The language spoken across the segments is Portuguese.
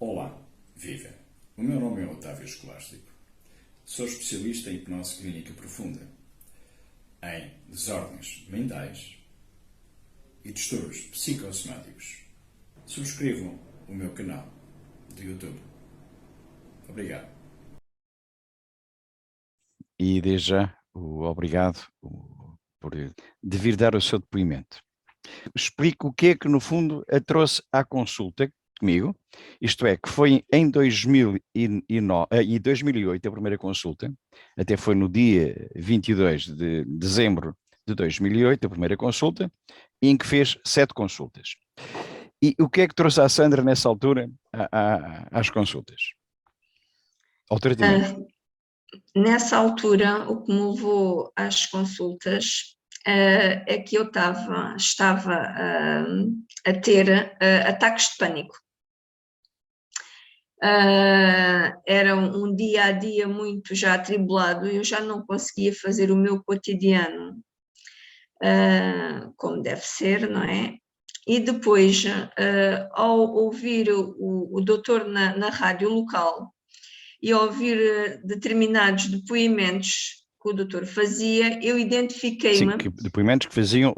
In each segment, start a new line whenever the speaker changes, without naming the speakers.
Olá, viva! O meu nome é Otávio Escolástico. Sou especialista em hipnose clínica profunda, em desordens mentais e distúrbios psicossomáticos. Subscrevam o meu canal do YouTube. Obrigado.
E desde já, obrigado por vir dar o seu depoimento. Explico o que é que, no fundo, a trouxe à consulta comigo, isto é, que foi em 2008 a primeira consulta, até foi no dia 22 de dezembro de 2008 a primeira consulta, em que fez 7 consultas. E o que é que trouxe a Sandra nessa altura às consultas? Ao tratamento.
Ah, nessa altura, o que me levou às consultas é que eu estava a ter ataques de pânico. Era um dia a dia muito já atribulado, eu já não conseguia fazer o meu cotidiano como deve ser, não é? E depois, ao ouvir o doutor na rádio local e ouvir determinados depoimentos que o doutor fazia, eu
Sim,
identifiquei-me.
depoimentos que faziam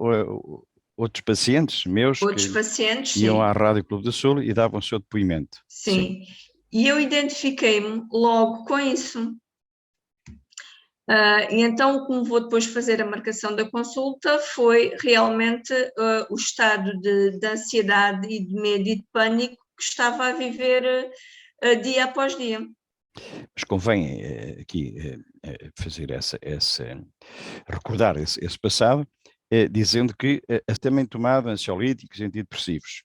outros pacientes meus
Outros
que
pacientes,
iam à
sim,
Rádio Clube do Sul e davam o seu depoimento. Sim.
sim. E eu identifiquei-me logo com isso. E então o que me vou depois fazer a marcação da consulta foi realmente o estado de ansiedade e de medo e de pânico que estava a viver dia após dia.
Mas convém aqui fazer recordar esse passado, dizendo que também tomava ansiolíticos e antidepressivos.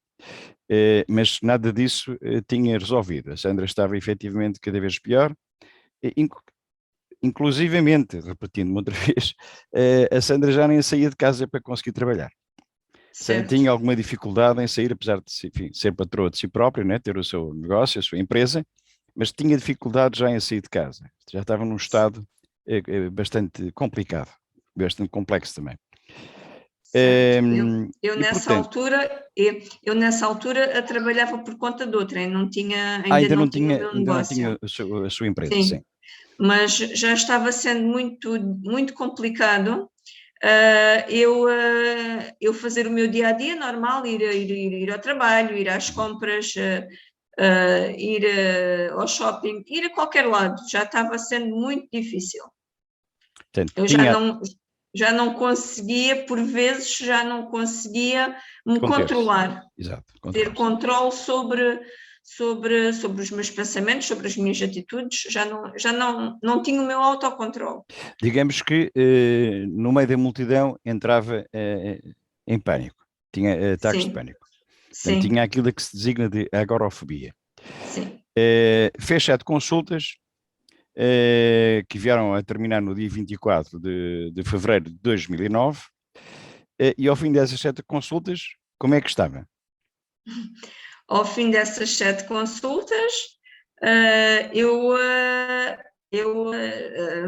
Mas nada disso tinha resolvido. A Sandra estava efetivamente cada vez pior, inclusivamente, repetindo-me outra vez, a Sandra já nem saía de casa para conseguir trabalhar. Sandra
Certo.
tinha alguma dificuldade em sair, apesar de enfim, ser patroa de si própria, né, ter o seu negócio, a sua empresa, mas tinha dificuldade já em sair de casa. Já estava num estado bastante complicado, bastante complexo também.
Certo. Eu
E
nessa
portanto,
altura, eu nessa altura trabalhava por conta de outra, eu não tinha, ainda não tinha o meu
ainda não
negócio.
tinha a sua empresa, sim.
Sim, mas já estava sendo muito, muito complicado eu fazer o meu dia a dia normal, ir ao trabalho, ir às compras, ir ao shopping, ir a qualquer lado, já estava sendo muito difícil.
Portanto,
Eu
tinha
já não conseguia, por vezes, já não conseguia me
conter-se.
controlar,
Exato,
ter
controlar-se.
controle sobre os meus pensamentos, sobre as minhas atitudes, já não tinha o meu autocontrole.
Digamos que no meio da multidão entrava em pânico, tinha ataques de
Sim,
pânico. Portanto, tinha
sim,
aquilo que se designa de agorafobia.
sim.
Fez 7 consultas, que vieram a terminar no dia 24 de fevereiro de 2009, e ao fim dessas 7 consultas, como é que estava?
Ao fim dessas 7 consultas, eu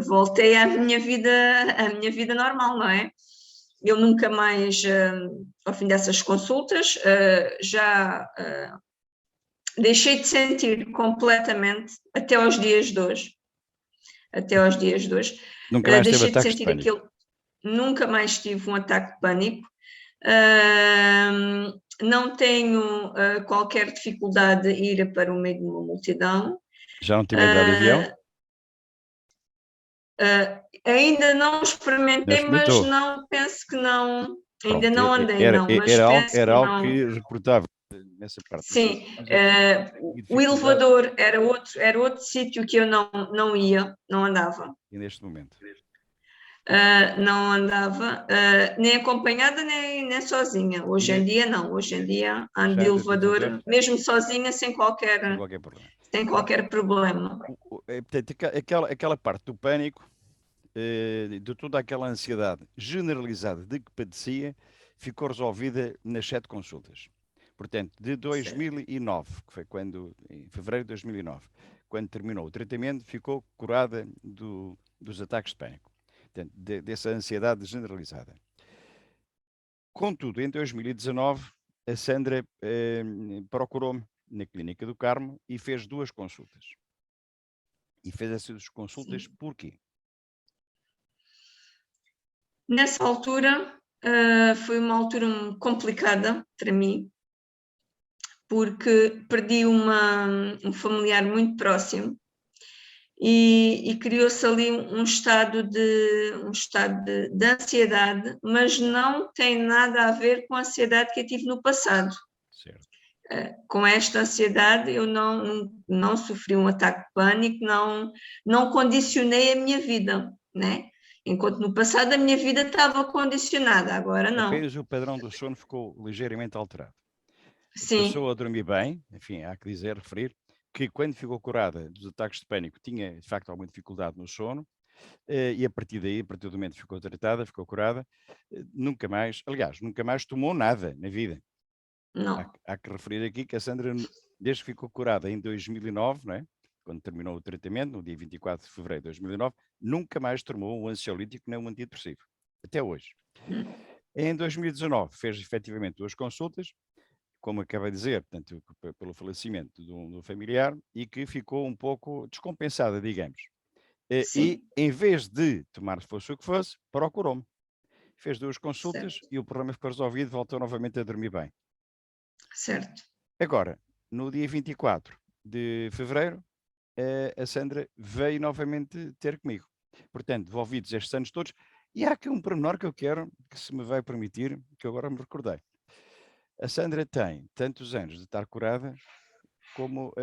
voltei à minha vida normal, não é? Eu nunca mais, ao fim dessas consultas, já deixei de sentir completamente até aos dias de hoje. Até aos dias de hoje.
Nunca mais teve
Deixei de
ataques de
sentir
pânico?
aquilo, nunca mais tive um ataque de pânico. Não tenho qualquer dificuldade em ir para o meio de uma multidão.
Já não tem medo de andar de avião?
Ainda não
Já
experimentei, mas
experimentou?
não penso que não. Ainda
Pronto,
não andei, não, mas penso que
era algo
não.
que reportava nessa parte das
Sim,
consultas, é que tinha
o
dificuldade
elevador era outro sítio que eu não ia, não andava.
e neste momento.
Não andava, nem acompanhada nem sozinha. Hoje em
Tinha,
dia, não. Hoje em dia ando
já
de
anda de elevador
elevador, mesmo sozinha,
sem qualquer problema.
sem
Pronto.
qualquer problema.
Portanto, aquela parte do pânico, de toda aquela ansiedade generalizada de que padecia, ficou resolvida nas 7 consultas. Portanto, de
Certo.
2009, que foi quando, em fevereiro de 2009, quando terminou o tratamento, ficou curada dos ataques de pânico. Portanto, dessa ansiedade generalizada. Contudo, em 2019, a Sandra procurou-me na Clínica do Carmo e fez 2 consultas. E fez essas consultas porquê?
Nessa altura, foi uma altura complicada para mim, porque perdi um familiar muito próximo e criou-se ali um estado de ansiedade, mas não tem nada a ver com a ansiedade que eu tive no passado.
Certo.
Com esta ansiedade eu não sofri um ataque de pânico, não condicionei a minha vida, né? Enquanto no passado a minha vida estava condicionada, agora não.
Apenas o padrão do sono ficou ligeiramente alterado.
Sim,
Passou a dormir bem, enfim, há que dizer, referir, que quando ficou curada dos ataques de pânico tinha, de facto, alguma dificuldade no sono, e a partir daí, a partir do momento que ficou tratada, ficou curada, nunca mais, aliás, nunca mais tomou nada na vida.
não,
Há que referir aqui que a Sandra, desde que ficou curada em 2009, não é? Quando terminou o tratamento, no dia 24 de fevereiro de 2009, nunca mais tomou um ansiolítico nem um antidepressivo, até hoje. Em 2019 fez efetivamente 2 consultas, como acabei de dizer, portanto, pelo falecimento de um familiar, e que ficou um pouco descompensada, digamos. E
sim,
em vez de tomar, fosse o que fosse, procurou-me. Fez 2 consultas
certo,
e o problema ficou resolvido, voltou novamente a dormir bem.
certo.
Agora, no dia 24 de fevereiro, a Sandra veio novamente ter comigo. Portanto, devolvidos estes anos todos, e há aqui um pormenor que eu quero, que se me vai permitir, que agora me recordei. A Sandra tem tantos anos de estar curada, como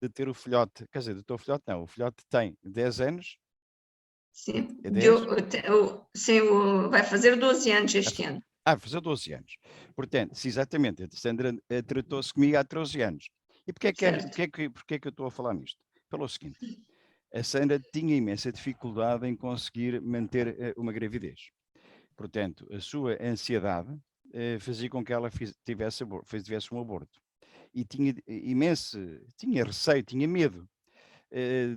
de ter o filhote, quer dizer, do teu filhote não, o filhote tem 10 anos,
Sim,
é 10?
sim, vai fazer 12 anos este ano.
Fazer 12 anos. Portanto, se exatamente, a Sandra tratou-se comigo há 13 anos. E
Certo.
porquê é que eu estou a falar nisto? Pelo seguinte, a Sandra tinha imensa dificuldade em conseguir manter uma gravidez. Portanto, a sua ansiedade fazia com que ela tivesse um aborto. E tinha tinha receio, tinha medo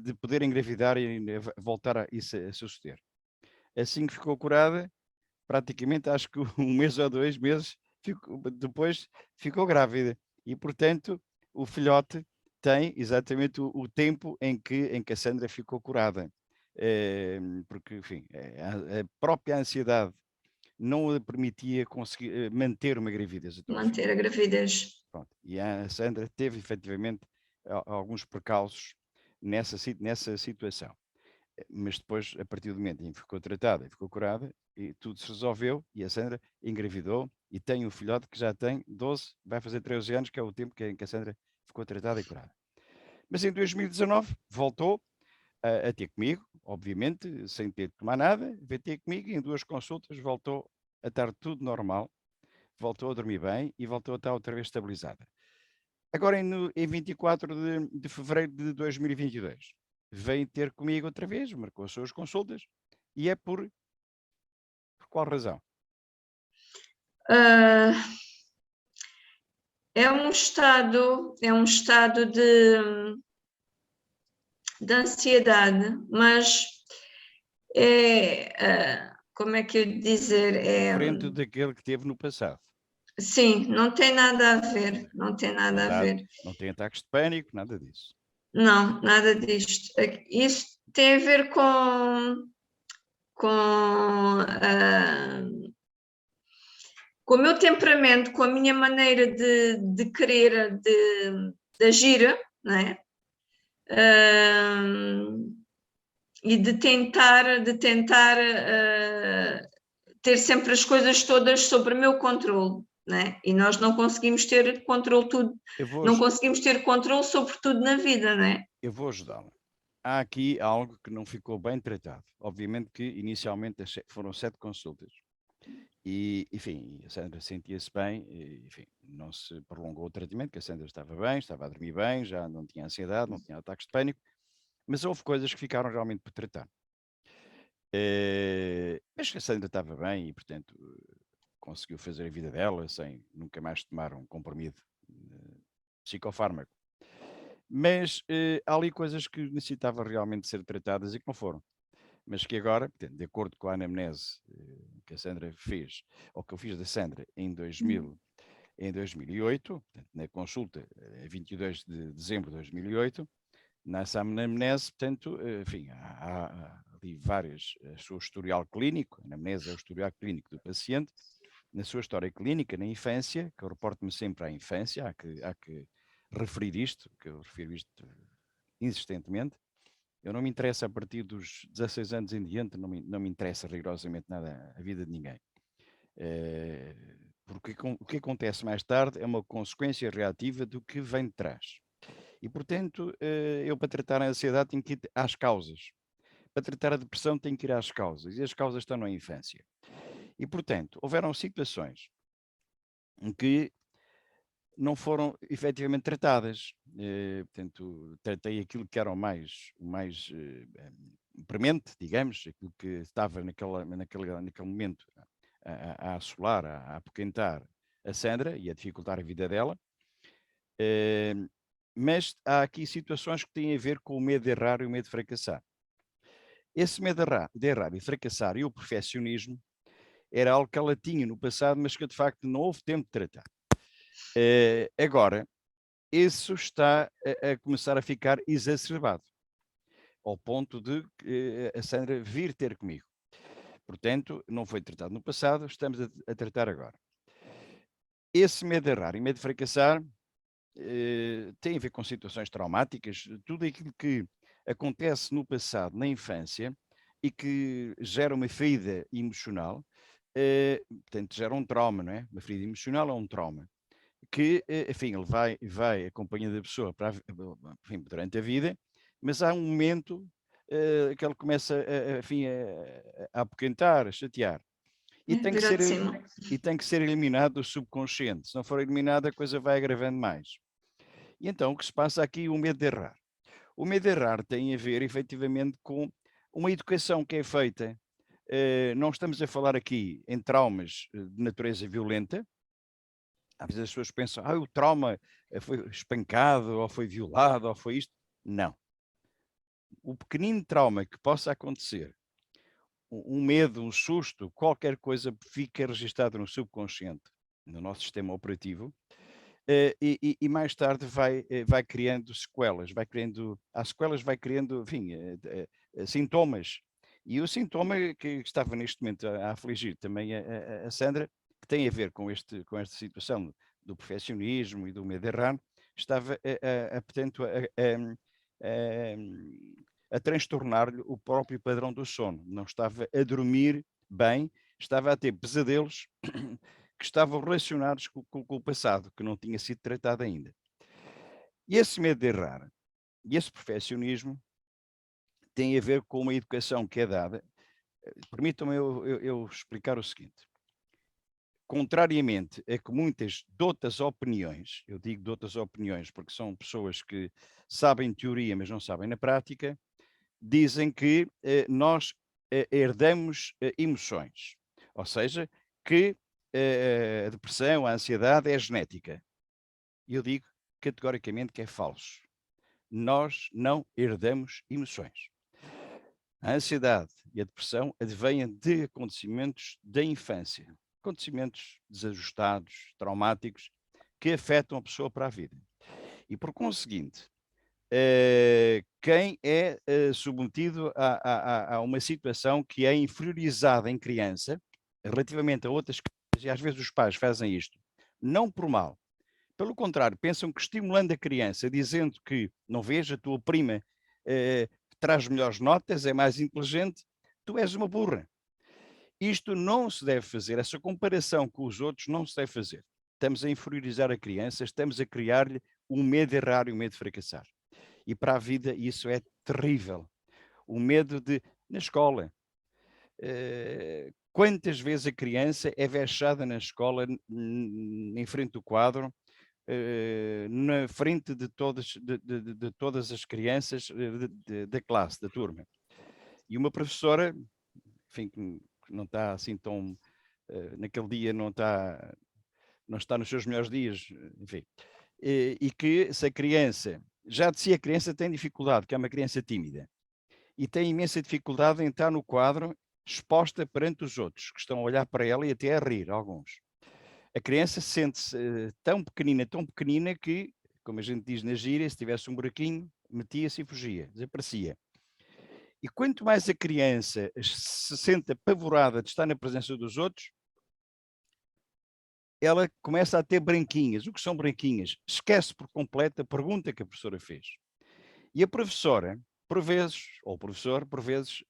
de poder engravidar e voltar a isso a suceder. Assim que ficou curada, praticamente acho que 1 mês ou 2 meses depois ficou grávida. E, portanto, o filhote tem exatamente o tempo em que a Sandra ficou curada. Porque, enfim, a própria ansiedade não a permitia conseguir manter uma gravidez até ao fim.
Manter a gravidez.
Pronto. E a Sandra teve efetivamente alguns precalços nessa situação. Mas depois, a partir do momento em que ficou tratada e ficou curada, e tudo se resolveu, e a Sandra engravidou e tem um filhote que já tem 12, vai fazer 13 anos, que é o tempo em que a Sandra ficou tratada e curada. Mas em 2019 voltou a ter comigo, obviamente, sem ter de tomar nada, veio ter comigo e em 2 consultas voltou a estar tudo normal, voltou a dormir bem e voltou a estar outra vez estabilizada. Agora, em 24 de fevereiro de 2022, vem ter comigo outra vez, marcou as suas consultas, e é por qual razão?
Ah, é um estado de ansiedade, mas como é que eu dizer?
Diferente daquele que teve no passado.
Sim, não tem nada a ver, não tem nada a ver.
Não tem ataques de pânico, nada disso.
Não, nada disto. Isso tem a ver com, com o meu temperamento, com a minha maneira de querer, de agir, não é? E de tentar ter sempre as coisas todas sob o meu controle, né? E nós não conseguimos ter controle não conseguimos ter controle sobre tudo na vida, né?
Eu vou ajudá-la. Há aqui algo que não ficou bem tratado. Obviamente que inicialmente foram 7 consultas. E, enfim, a Sandra sentia-se bem, e, enfim, não se prolongou o tratamento, que a Sandra estava bem, estava a dormir bem, já não tinha ansiedade, não tinha ataques de pânico, mas houve coisas que ficaram realmente por tratar. Mas a Sandra estava bem e, portanto, conseguiu fazer a vida dela sem nunca mais tomar um comprimido psicofármaco. Mas há ali coisas que necessitavam realmente ser tratadas e que não foram. Mas que agora, portanto, de acordo com a anamnese que a Sandra fez, ou que eu fiz da Sandra em 2000, em 2008, portanto, na consulta, 22 de dezembro de 2008, nessa anamnese, portanto, enfim, há ali várias, o seu historial clínico, a anamnese é o historial clínico do paciente, na sua história clínica, na infância, que eu reporto-me sempre à infância, há que referir isto, que eu refiro isto insistentemente. Eu não me interessa a partir dos 16 anos em diante, não me interessa rigorosamente nada a vida de ninguém. Porque o que acontece mais tarde é uma consequência reativa do que vem de trás. E, portanto, eu para tratar a ansiedade tenho que ir às causas. Para tratar a depressão tenho que ir às causas. E as causas estão na infância. E, portanto, houveram situações em que não foram efetivamente tratadas. Portanto, tratei aquilo que era o mais premente, digamos, aquilo que estava naquele momento a assolar, a apoquentar a Sandra e a dificultar a vida dela. Mas há aqui situações que têm a ver com o medo de errar e o medo de fracassar. Esse medo de errar e fracassar e o perfeccionismo era algo que ela tinha no passado, mas que de facto não houve tempo de tratar. Agora, isso está a começar a ficar exacerbado, ao ponto de a Sandra vir ter comigo. Portanto, não foi tratado no passado, estamos a tratar agora. Esse medo de errar e medo de fracassar tem a ver com situações traumáticas, tudo aquilo que acontece no passado, na infância, e que gera uma ferida emocional, portanto, gera um trauma, não é? Uma ferida emocional é um trauma, que, enfim, ele vai acompanhando a pessoa enfim, durante a vida, mas há um momento que ele começa a apoquentar, a chatear. E tem,
Virou de cima.
e tem que ser eliminado do subconsciente. Se não for eliminado, a coisa vai agravando mais. E então, o que se passa aqui? O medo de errar. O medo de errar tem a ver, efetivamente, com uma educação que é feita. Não estamos a falar aqui em traumas de natureza violenta. Às vezes as pessoas pensam, o trauma foi espancado, ou foi violado, ou foi isto. Não. O pequenino trauma que possa acontecer, um medo, um susto, qualquer coisa fica registado no subconsciente, no nosso sistema operativo, e mais tarde vai criando sequelas, as sequelas vai criando, enfim, sintomas. E o sintoma que estava neste momento a afligir também a Sandra, que tem a ver com esta situação do perfeccionismo e do medo de errar, estava, portanto, a transtornar-lhe o próprio padrão do sono. Não estava a dormir bem, estava a ter pesadelos que estavam relacionados com o passado, que não tinha sido tratado ainda. E esse medo de errar e esse perfeccionismo tem a ver com uma educação que é dada. Permitam-me eu explicar o seguinte. Contrariamente a que muitas de outras opiniões, eu digo de outras opiniões porque são pessoas que sabem teoria, mas não sabem na prática, dizem que nós herdamos emoções. Ou seja, que a depressão, a ansiedade é genética. E eu digo categoricamente que é falso. Nós não herdamos emoções. A ansiedade e a depressão advêm de acontecimentos da infância, acontecimentos desajustados, traumáticos, que afetam a pessoa para a vida. E por conseguinte, quem é submetido a uma situação que é inferiorizada em criança, relativamente a outras crianças, e às vezes os pais fazem isto, não por mal, pelo contrário, pensam que estimulando a criança, dizendo que, não vês, a tua prima traz melhores notas, é mais inteligente, tu és uma burra. Isto não se deve fazer, essa comparação com os outros não se deve fazer. Estamos a inferiorizar a criança, estamos a criar-lhe o medo de errar e o medo de fracassar. E para a vida isso é terrível. O medo de, na escola, quantas vezes a criança é vexada na escola, em frente do quadro, na frente de todas as crianças da classe, da turma. E uma professora, enfim, que não está assim tão, naquele dia não está nos seus melhores dias, enfim, e que se a criança, já de si a criança tem dificuldade, que é uma criança tímida, e tem imensa dificuldade em estar no quadro exposta perante os outros, que estão a olhar para ela e até a rir, alguns. A criança sente-se tão pequenina que, como a gente diz na gíria, se tivesse um buraquinho, metia-se e fugia, desaparecia. E quanto mais a criança se sente apavorada de estar na presença dos outros, ela começa a ter branquinhas. O que são branquinhas? Esquece por completo a pergunta que a professora fez. E a professora, por vezes, ou o professor, por vezes,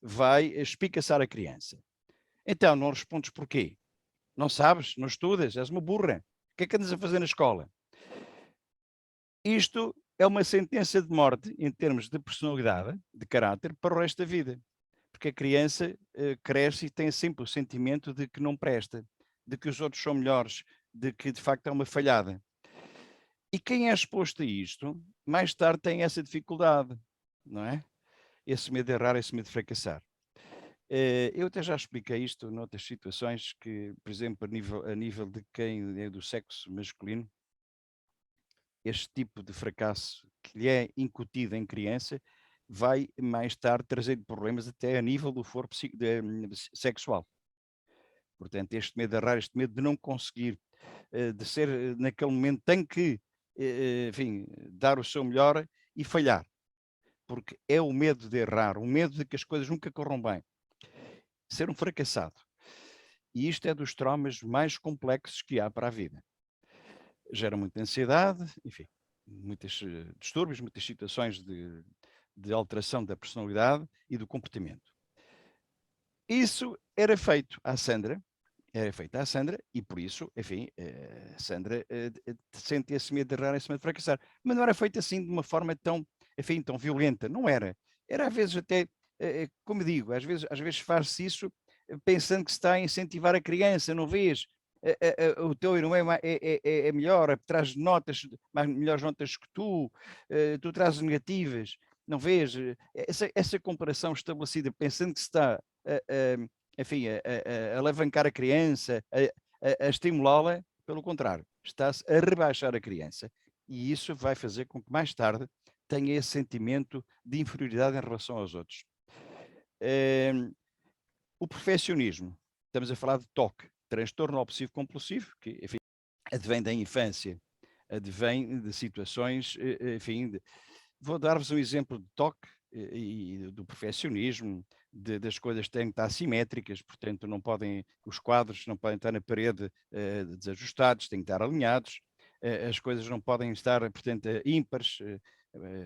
vai espicaçar a criança. Então, não respondes porquê? Não sabes? Não estudas? És uma burra. O que é que andas a fazer na escola? Isto é uma sentença de morte em termos de personalidade, de caráter, para o resto da vida. Porque a criança cresce e tem sempre o sentimento de que não presta, de que os outros são melhores, de que de facto é uma falhada. E quem é exposto a isto, mais tarde tem essa dificuldade, não é? Esse medo de errar, esse medo de fracassar. Eu até já expliquei isto noutras situações que, por exemplo, a nível de quem é do sexo masculino, este tipo de fracasso que lhe é incutido em criança vai mais tarde trazer problemas até a nível do foro sexual. Portanto, este medo de errar, este medo de não conseguir, de ser naquele momento, tem que, enfim, dar o seu melhor e falhar. Porque é o medo de errar, o medo de que as coisas nunca corram bem. Ser um fracassado. E isto é dos traumas mais complexos que há para a vida. Gera muita ansiedade, enfim, muitos distúrbios, muitas situações de alteração da personalidade e do comportamento. Isso era feito à Sandra, e por isso, enfim, a Sandra sente esse medo de errar, esse medo de fracassar. Mas não era feito assim de uma forma tão, enfim, tão violenta, não era. Era às vezes até, como digo, às vezes faz-se isso pensando que se está a incentivar a criança, não vês? O teu irmão é melhor, traz notas, melhores notas que tu trazes negativas, não vês? Essa comparação estabelecida, pensando que se está enfim, a alavancar a criança, a estimulá-la, pelo contrário, está-se a rebaixar a criança. E isso vai fazer com que mais tarde tenha esse sentimento de inferioridade em relação aos outros. O perfeccionismo, estamos a falar de TOC, transtorno obsessivo compulsivo, que, enfim, advém da infância, advém de situações, enfim, vou dar-vos um exemplo de TOC e do perfeccionismo, das coisas têm que estar simétricas, portanto os quadros não podem estar na parede desajustados, têm que estar alinhados, as coisas não podem estar, portanto, ímpares,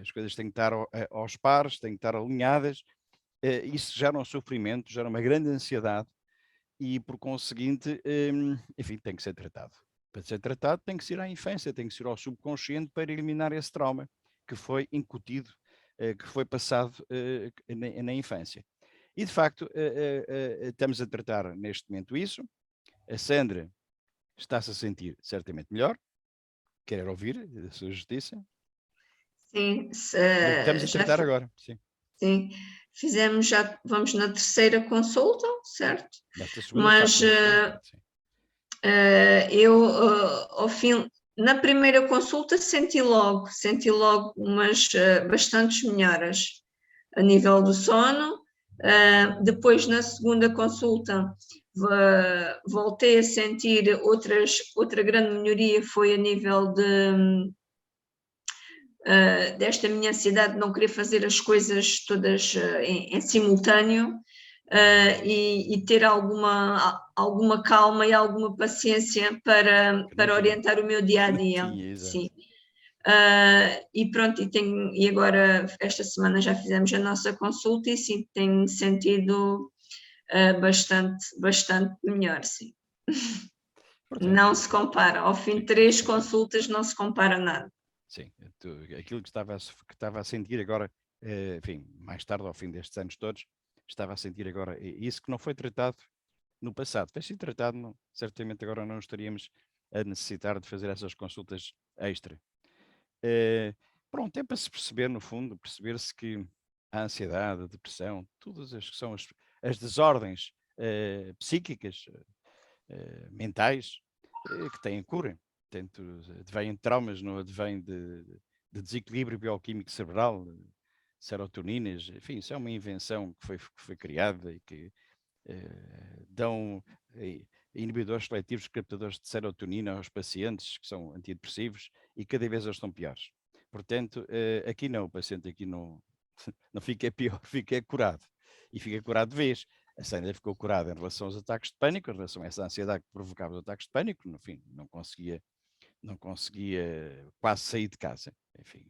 as coisas têm que estar aos pares, têm que estar alinhadas. Isso gera um sofrimento, gera uma grande ansiedade e, por conseguinte, enfim, tem que ser tratado. Para ser tratado, tem que ser à infância, tem que ser ao subconsciente para eliminar esse trauma que foi incutido, que foi passado na infância. E, de facto, estamos a tratar neste momento isso. A Sandra está-se a sentir certamente melhor. Quer ouvir a sua justiça?
Sim,
No que estamos a tratar agora, sim.
Sim, vamos na terceira consulta, certo?
Nesta segunda
Mas
fase.
eu, ao fim, na primeira consulta senti logo umas bastantes melhoras a nível do sono. Depois, na segunda consulta, voltei a sentir outra grande melhoria, foi a nível desta minha ansiedade de não querer fazer as coisas todas em simultâneo. E ter alguma calma e alguma paciência para orientar o meu dia a dia. Sim. E pronto, e agora esta semana já fizemos a nossa consulta e sim, tenho sentido bastante melhor, sim. Portanto, não se compara, ao fim de 3 consultas não se compara nada.
Sim, aquilo que estava a sentir agora, enfim, mais tarde, ao fim destes anos todos, estava a sentir agora isso que não foi tratado no passado. Foi sido tratado, certamente agora não estaríamos a necessitar de fazer essas consultas extra. Pronto, é para se perceber, no fundo, perceber-se que a ansiedade, a depressão, todas as que são as desordens psíquicas, mentais, que têm cura. Portanto, advêm de traumas, não advêm de desequilíbrio bioquímico cerebral, serotoninas, enfim, isso é uma invenção que foi criada e que inibidores seletivos, captadores de serotonina aos pacientes que são antidepressivos e cada vez eles estão piores. Portanto, aqui não, o paciente aqui não, não fica pior, fica curado. E fica curado de vez. A Sandra ficou curada em relação aos ataques de pânico, em relação a essa ansiedade que provocava os ataques de pânico. No fim, não conseguia quase sair de casa. Enfim,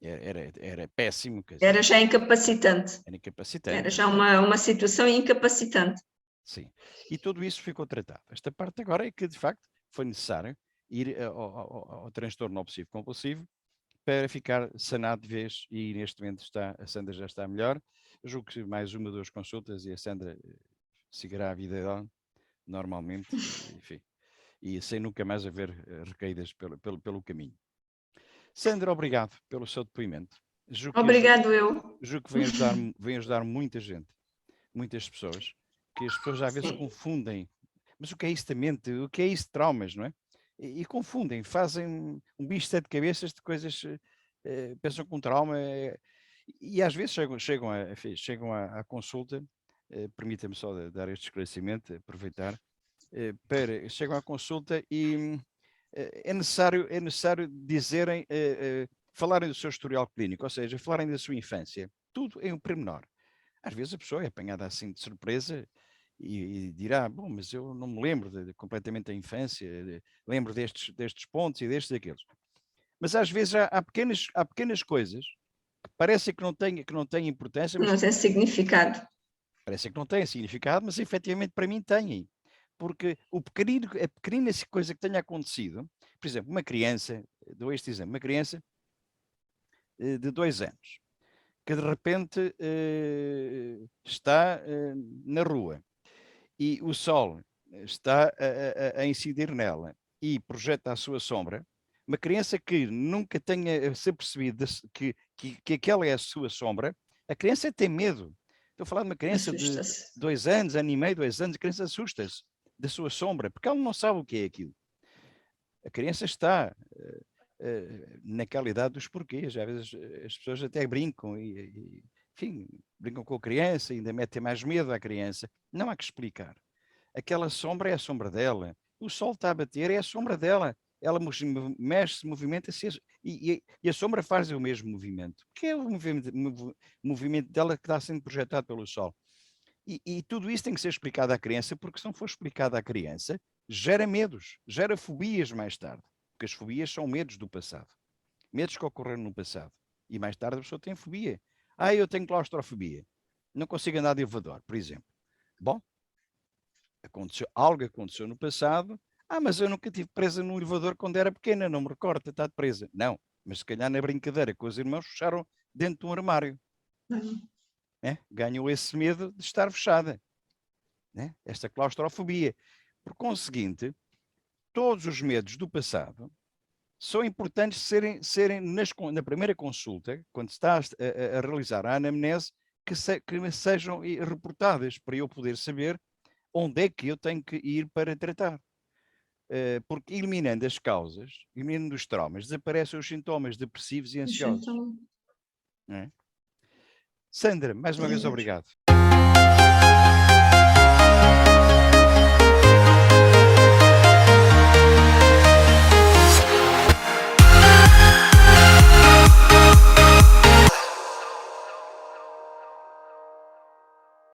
era péssimo. Quer dizer,
Era já incapacitante.
era incapacitante.
Era já uma situação incapacitante.
Sim. E tudo isso ficou tratado. Esta parte agora é que, de facto, foi necessário ir ao transtorno obsessivo-compulsivo para ficar sanado de vez, e neste momento a Sandra já está melhor. Eu julgo que mais uma ou duas consultas e a Sandra seguirá a vida dela normalmente, enfim, e sem nunca mais haver recaídas pelo caminho. Sandra, obrigado pelo seu depoimento.
Obrigado eu.
Julgo que vem ajudar muita gente, muitas pessoas, que as pessoas às vezes confundem. Mas o que é isso da mente? O que é isso de traumas, não é? E confundem, fazem um bicho de sete cabeças de coisas, pensam que um trauma e às vezes chegam à consulta, permita-me só dar este esclarecimento, aproveitar, chegam à consulta e é necessário dizerem, falarem do seu historial clínico, ou seja, falarem da sua infância, tudo em um pormenor. Às vezes a pessoa é apanhada assim de surpresa e dirá, bom, mas eu não me lembro completamente da infância, lembro destes pontos e destes e daqueles. Mas às vezes há pequenas coisas que parecem que não têm importância.
Mas não tem significado.
Parece que não têm significado, mas efetivamente para mim têm. Porque a pequenina coisa que tenha acontecido, por exemplo, uma criança, dou este exemplo, uma criança de 2 anos, que de repente está na rua e o sol está a incidir nela e projeta a sua sombra, uma criança que nunca tenha se apercebido que aquela é a sua sombra, a criança tem medo. Estou a falar de uma criança de 2 anos, ano e meio, 2 anos, a criança assusta-se da sua sombra, porque ela não sabe o que é aquilo. A criança está naquela idade dos porquês. Às vezes as pessoas até brincam enfim, brincam com a criança, ainda metem mais medo à criança. Não há que explicar. Aquela sombra é a sombra dela. O sol está a bater, é a sombra dela. Ela mexe-se, movimenta-se e a sombra faz o mesmo movimento. Que é o movimento dela que está sendo projetado pelo sol. E tudo isso tem que ser explicado à criança, porque se não for explicado à criança, gera medos, gera fobias mais tarde. Porque as fobias são medos do passado. Medos que ocorreram no passado. E mais tarde a pessoa tem fobia. Eu tenho claustrofobia. Não consigo andar de elevador, por exemplo. Bom, algo aconteceu no passado. Mas eu nunca estive presa num elevador quando era pequena, não me recordo de estar presa. Não, mas se calhar na brincadeira com os irmãos fecharam dentro de um armário. Ganham esse medo de estar fechada. Esta claustrofobia. Por conseguinte, todos os medos do passado são importantes serem na primeira consulta, quando se está a realizar a anamnese, que sejam reportadas para eu poder saber onde é que eu tenho que ir para tratar. Porque eliminando as causas, eliminando os traumas, desaparecem os sintomas depressivos e ansiosos. Sandra, mais uma vez obrigado.